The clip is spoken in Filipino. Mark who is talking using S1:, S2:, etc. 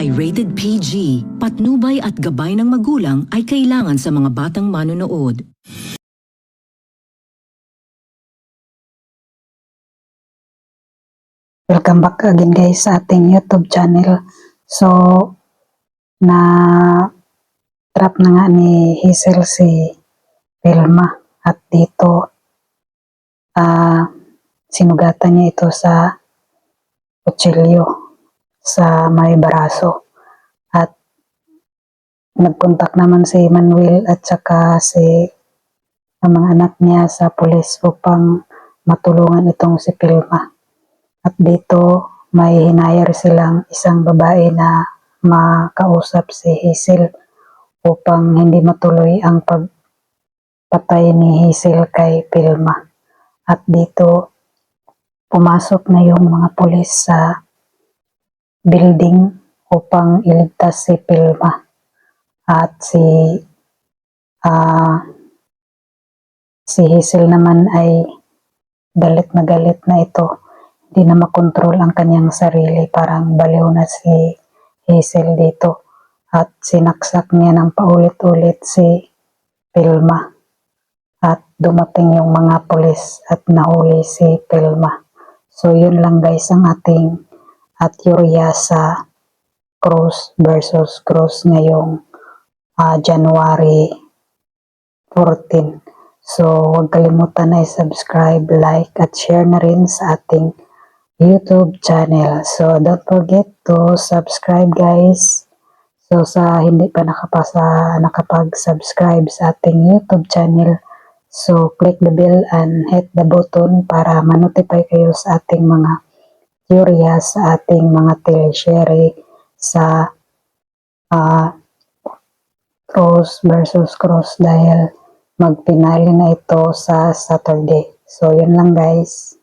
S1: ay rated PG. Patnubay at gabay ng magulang ay kailangan sa mga batang manonood.
S2: Welcome back again guys sa ating YouTube channel. So, na-trap na nga ni Hazel si Vilma at dito sinugatan niya ito sa kutsilyo sa may baraso. At nagkontak naman si Manuel at saka ang mga anak niya sa pulis upang matulungan itong si Vilma. At dito may hinayar silang isang babae na makausap si Hazel upang hindi matuloy ang pagpatay ni Hazel kay Vilma. At dito pumasok na yung mga pulis sa building upang iligtas si Vilma. At si Hazel naman ay galit na ito. Hindi na makontrol ang kanyang sarili, parang baliw na si Hazel dito at sinaksak niya ng paulit-ulit si Vilma at dumating yung mga pulis at nahuli si Vilma. So yun lang guys ang ating teorya sa Cruz versus Cruz ngayong January 14. So huwag kalimutan na i-subscribe, like at share na rin sa ating YouTube channel. So don't forget to subscribe guys. So sa hindi pa nakapag-subscribe sa ating YouTube channel, so click the bell and hit the button para ma-notify kayo sa ating mga teorya, sa ating mga teleserye sa Cruz versus Cruz dahil magpinali na ito sa Saturday. So yun lang guys.